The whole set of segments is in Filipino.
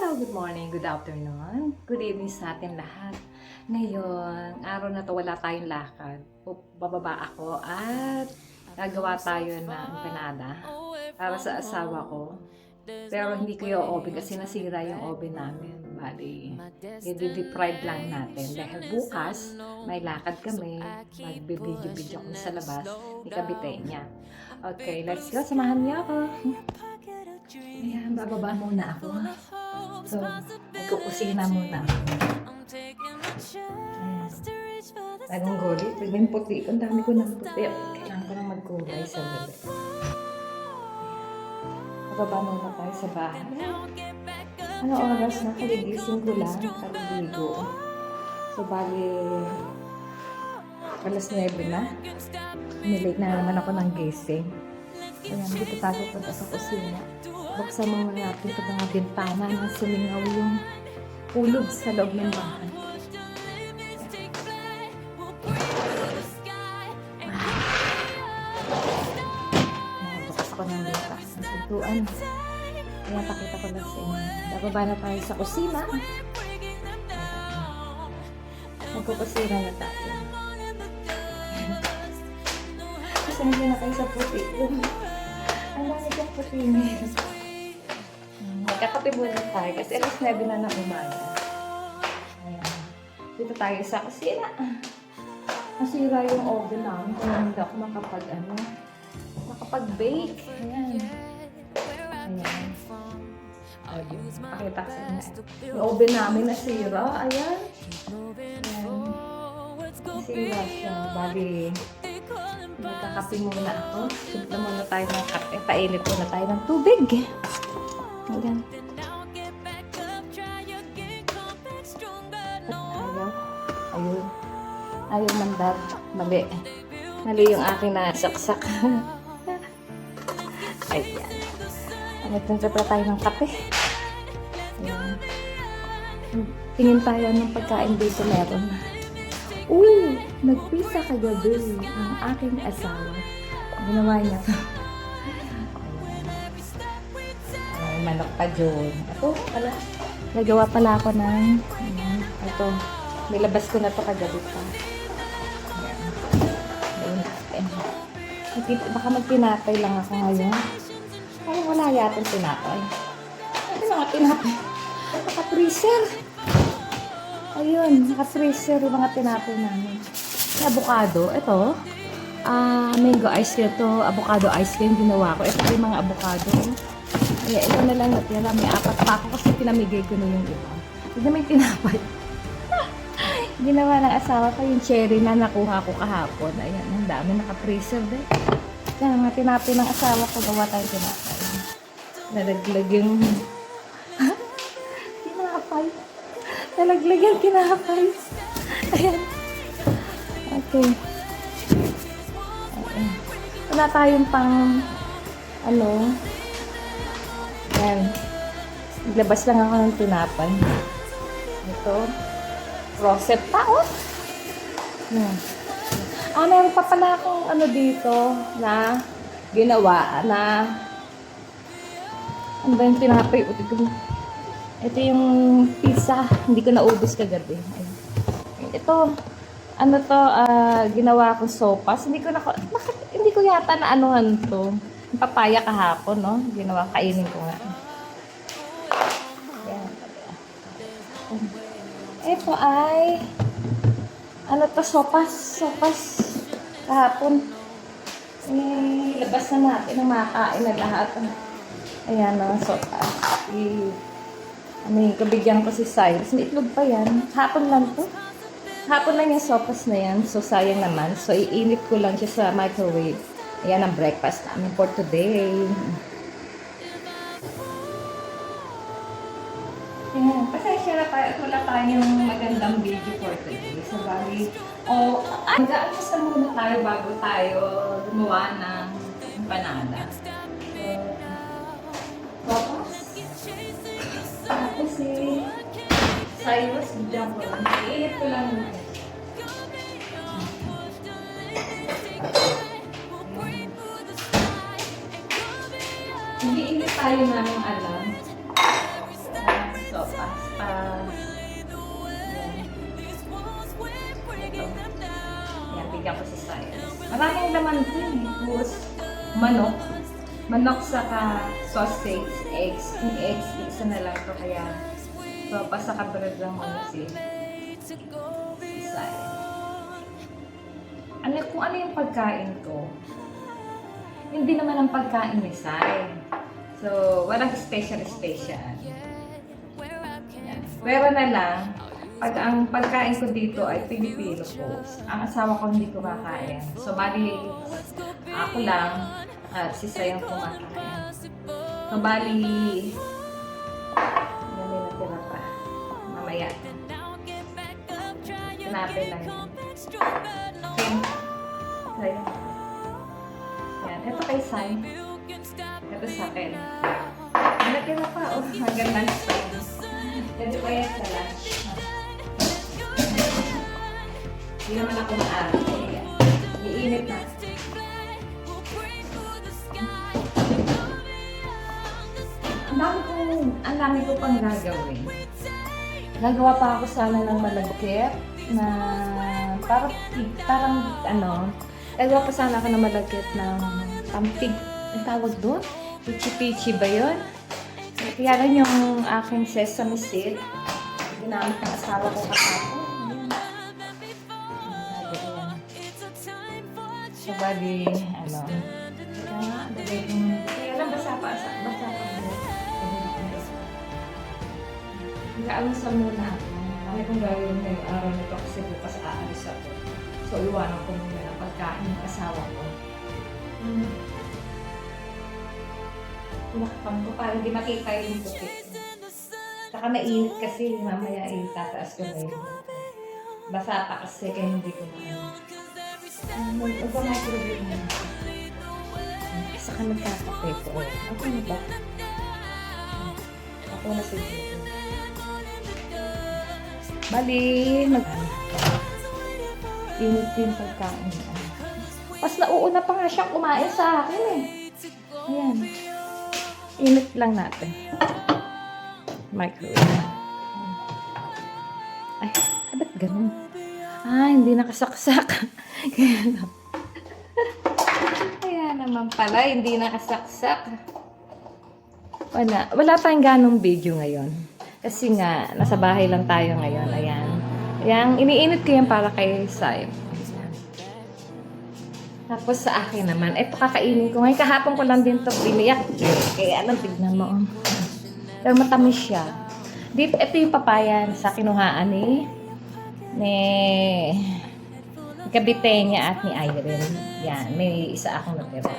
Hello, good morning, good afternoon, good evening sa atin lahat. Ngayon, araw na to wala tayong lakad. Bababa ako at gagawa tayo ng empanada para sa asawa ko. Pero hindi ko yung oven kasi nasira yung oven namin. Bali, i-deep-fried lang natin. Dahil bukas, may lakad kami, magbe-video-video kami sa labas, ikabite niya. Okay, let's go, samahan niyo ako. Ayan, bababa muna ako. So, magkukusina muna. Ayan. Bagong gulay. Paging puti. Ang dami ko ng puti. Kailangan ko nang magkulay sa gabi. Bababa muna tayo sa bahay. Ano oras na? Kaligising ko lang. Kaliligo. So, bali alas 9 na. Nilate na naman ako ng gising. Ayan, dito tayo punta sa kusina. Buksan mo natin ito mga bintana na sumingaw yung ulog sa loob ng bahay. Bukas ako ng bita. Ang pintuan. Ayan, pakita ko lang sa inyo. Bababa na tayo sa kusina. Magkukusina na tayo. Pasensya na kayo sa puti. Ang dami kong puti niya. Magkakape muna tayo kasi alas 9 na ng umaga. Ayan. Dito tayo sa kusina. Nasira yung oven namin kaya hindi ako makapag-bake. Ayan. Ayan. Pakita sa inyo. Yung oven namin nasira. Ayan. Ayan. Nasira siya. Bali, magkakape muna ako. Simple muna tayo ng kape. Painit muna tayo ng tubig. Ayan. Ayun. Ayun mandar. Mali. Mali yung aking nasaksak. Ayan. Nagtimpla tayo ng kape. Ayan. Tingin tayo ng pagkain dito meron. Nagpisa kagabi ang aking asawa. Ginawa niya to. Manok pa dyan. Ito, pala. Nagawa pala ako ng ito. Nilabas ko na to kagabi pa. Ayan. Ayun natin. Baka magtinapay lang ako ngayon. Ay, wala yata tinapay. Ito mga tinapay. Naka-freezer. Ayun, naka-freezer yung mga tinapay namin. Yung avocado, ito. Mango ice cream to. Avocado ice cream ginawa ko. Ito yung mga avocado. Kaya ito na lang natira. May 4 pa ako kasi pinamigay ko na yung iba. Hindi may tinapay. Ginawa ng asawa ko yung cherry na nakuha ko kahapon. Ayan, ang dami naka-freezer din. Yan, mga tinapay ng asawa ko. Gawa tayong tinapay. Nalaglag yung tinapay. Nalaglag yung tinapay. Ayan. Okay. Ayan. Wala tayong pang Ayan. Naglabas lang ako ng tinapay. Ito. Rosette pa, Ayan. Meron pa pala akong dito na ginawa na ano ba yung tinapay? Ito yung pizza. Hindi ko naubos kagabi. Ayan. Ito. Ginawa ko sopas. Bakit hindi ko yata na to? Papaya kahapon, no? Ginawa, kainin ko nga. Ayan. Ito ay sopas. Sopas kahapon. Labas na natin ang makain na lahat. Ayan, sopas. Kabigyan ko si Cyrus. May itlog pa yan. Hapon lang to. Hapon lang yung sopas na yan. So, sayang naman. So, iinit ko lang siya sa microwave. Ayan ang breakfast namin for today. Ayan. Pasensya na tayo. Wala tayong magandang video for today. So, bali, mag-aalas na muna tayo bago tayo gumawa ng empanada. Tapos si Cyrus, bigyan ko lang. Iinit ko lang muna. Hindi tayo namin alam. So, ano to eh. Tapos, manok saka sausage, eggs. Yung eggs, isa na lang to kaya. So, pasaka-bread lang muna si Sai. Kung ano yung pagkain ko, hindi naman ang pagkain ni Sai. So, walang special. Yan. Pero na lang, pag ang pagkain ko dito ay Pilipino food, ang asawa ko hindi kumakain. So, bali, ako lang at si Sai ang kumakain. So, bali, yan yung natira pa. Mamaya. Sinapin lang yun. Okay. Sai. Yan. Ito kay Sai. Ito sa akin. Natira pa. Oh, hanggang lunch pa yun. Ito pa yan sa lunch. Hindi naman ako maarte. Iinit na. Ang dami ko pang gagawin. Gagawa pa ako sana ng malagkit na parang gagawa pa sana ako ng malagkit ng pampig. Ang tawag doon? Pichi-pichi ba yun? Kaya lang yung aking sesame seed. Ginamit ng asawa ko kahapon. So, bali, kaya lang basa pa. Nag-aalusal muna ako. Kaya kung gawin ngayong araw nito kasi bukas aalis ako. So, iwanan ko muna ng pagkain ng asawa ko. Tinakpan ko para hindi makita yung puti. Saka mainit kasi, mamaya tataas ko na yun. Basa pa kasi kaya hindi ko na Mag-microwave na. Saka nagkakape ko. Ako na ba? Ako na siguro. Bali, init yung pagkain. Pas nauuna pa nga siyang kumain sa akin eh. Ayan. Init lang natin. Microwave. Ay, ba't ganun? Hindi nakasaksak. Kaya naman pala, hindi nakasaksak. Wala tayong ganong video ngayon. Kasi nga, nasa bahay lang tayo ngayon. Ayan. Ayan, iniinit ko yan para kay Sai. Tapos sa akin naman, eto kakainin ko. Ngayon kahapon ko lang din ito biniyak. Kaya alam, tignan mo. Pero matamis siya. Dito, ito yung papaya sa kinuhaan ni Kabitenya at ni Irene. Yan, may isa akong natira.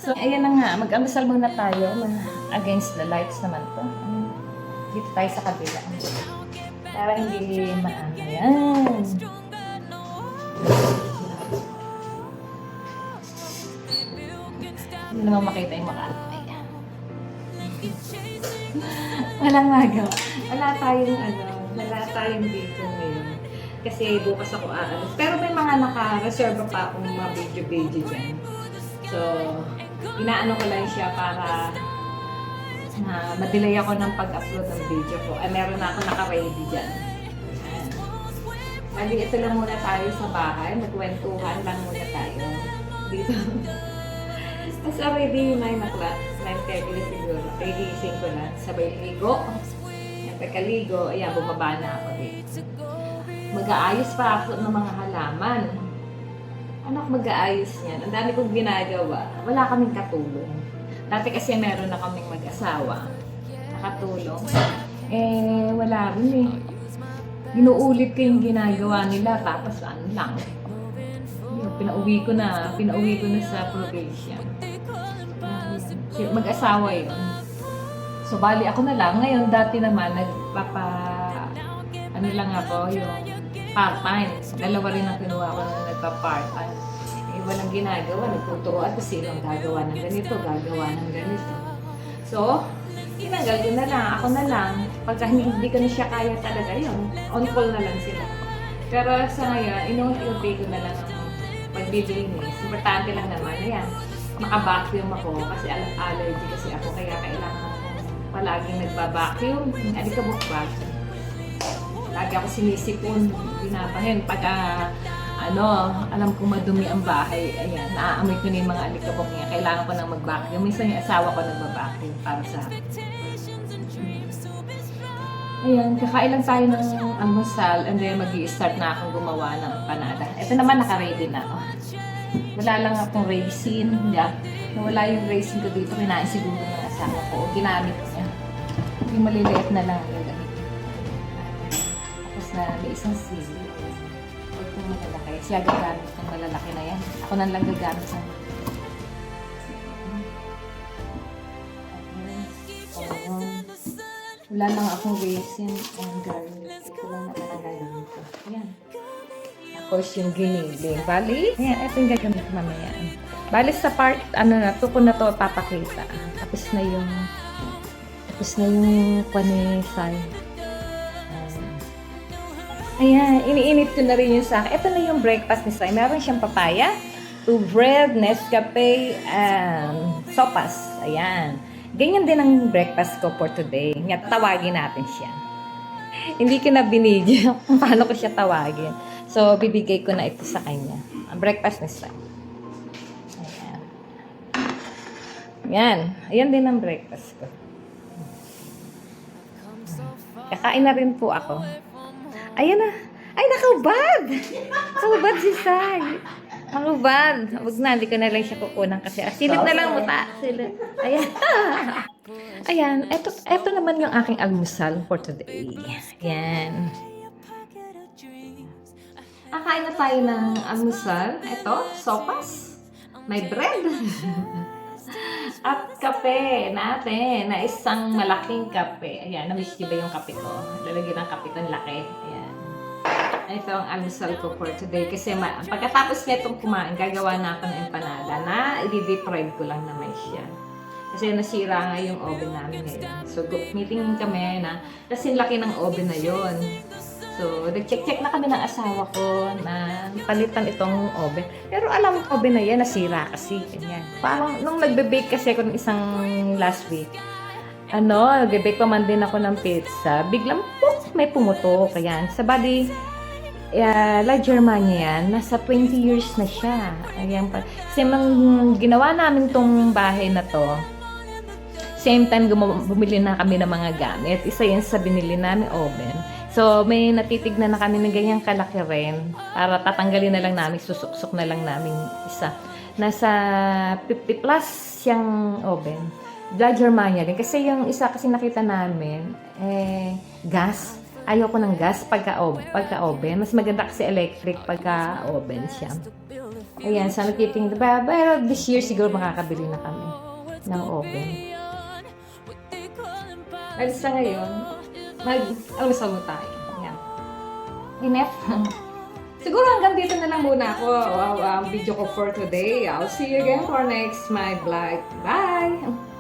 So, ayan na nga. Mag-amasal muna tayo. Against the lights naman to. Dito tayo sa kabila. Para hindi maano. Ayan. Hindi naman makita yung mga ano. Walang magawa. Wala tayong video ngayon. Kasi bukas ako aalis. Pero may mga naka-reserve pa akong mga video dyan. So, inaano ko lang siya para ma-delay ako ng pag-upload ng video ko. Meron na ako naka-ready dyan. Bali, ito lang muna tayo sa bahay. Magkwentuhan lang muna tayo. Dito. As already 9 o'clock. 9:30 siguro. Pagising ko na. Sabay ligo. Pagkaligo, ayan, bumaba na ako dito. Mag-aayos pa ako ng mga halaman. Ano mag-aayos niyan? Ang dami kong ginagawa. Wala kaming katulong. Dati kasi meron na kaming mag-asawa. Nakatulong. Wala rin eh. Ginuulit ko yung ginagawa nila. Tapos ano lang. Pinauwi ko na sa probinsya. Mag-asawa yun. So, bali ako na lang. Ngayon, dati naman, ano lang ako, yung part-time. Dalawa rin ang kinuha ko na nagpa-part-time. Walang ginagawa, nagtuturoan ko silang gagawa ng ganito, gagawa ng ganito. So, tinanggal ko na lang, ako na lang. Pagka hindi ko na siya kaya talaga yun, on call na lang sila. Pero sa ngayon, inuunti ko na lang ang paglilinis. Importante lang naman, ayan, maka-vacuum ako kasi allergy kasi ako, kaya kailangan palaging nagba-vacuum, alikabok vacuum. Lagi ako sinisipon, binabahin. Pag alam kong madumi ang bahay, ayan, naaamoy ko na yung mga alikabok niya. Kailangan ko nang mag-vacuum. Minsan yung asawa ko nag-vacuum para sa akin. Ayan, kakain lang tayo ng almusal and then mag-i-start na akong gumawa ng empanada. Ito naman, naka-ready na ako. Wala lang akong raisin. Yeah. Nawala yung raisin ko dito. Kinain siguro ng asawa ko. Ginamit niya. Yung maliliit na lang yung gamit. Tapos na may isang sili. Huwag itong malalaki. Siya gagamit ng malalaki na yan. Ako na lang gagamit ng wala lang akong raisin and garlic. Ito lang naman ang gagawin ko. Ayan. Tapos yung giniling. Bali, ayan, ito yung gagamit ko mamaya. Bali sa part, to ko na to papakita. Tapos na yung panisay. Ayan, iniinit ko na rin yung sa akin. Ito na yung breakfast ni Sai. Meron siyang papaya, 2 bread, Nescafe, and sopas. Ayan. Ganyan din ang breakfast ko for today. Nga, tawagin natin siya. Hindi ko na binidyo kung paano ko siya tawagin. So, bibigay ko na ito sa kanya. Ang breakfast ni Sai. Ayan. Yan. Ayan din ang breakfast ko. Kakain na rin po ako. Ayan na. Ay, nakahubad! Nakahubad si Sai. Nakahubad. Huwag na, hindi ko na lang siya kukunan kasi. Silip na lang muta. Silip. Ayan. Ayan. Ito naman yung aking almusal for today. Ayan. Kakain na tayo ng almusal. Ito, sopas. May bread. At kape natin na isang malaking kape. Ayan, namiss ba yung kape ko? Lalagyan ng kape ng laki. Ayan. Ito ang almusal ko for today. Kasi pagkatapos nitong kumain, gagawa na ako ng empanada na i-deep-fried ko lang naman siya. Kasi nasira nga yung oven namin ngayon. So, meeting kami na kasi laki ng oven na yon. So, nag-check na kami ng asawa ko na palitan itong oven. Pero alam ko, oven na yan, nasira kasi. Ganyan. Parang nung nagbe-bake kasi ako ng isang last week, nagbe-bake pa man din ako ng pizza, biglang may pumutok. Ayan. Sa body, La Germania yan, nasa 20 years na siya. Ayan pa. Kasi nung ginawa namin tong bahay na to, same time bumili na kami ng mga gamit. Isa yan sa binili namin oven. So, may natitignan na kami ng ganyang kalaki rin. Para tatanggalin na lang namin, susuksok na lang namin isa. Nasa 50 plus yung oven. La Germania din. Kasi yung isa kasi nakita namin, gas. Ayoko ng gas pagka-oven. Mas maganda kasi electric pagka-oven siya. Ayan, so nagtitingin. Pero this year siguro makakabili na kami ng oven. Alis na ngayon, mag-almusal mo tayo. Ayan. Enough. Siguro hanggang dito na lang muna ako ang video ko for today. I'll see you again for next my vlog. Bye!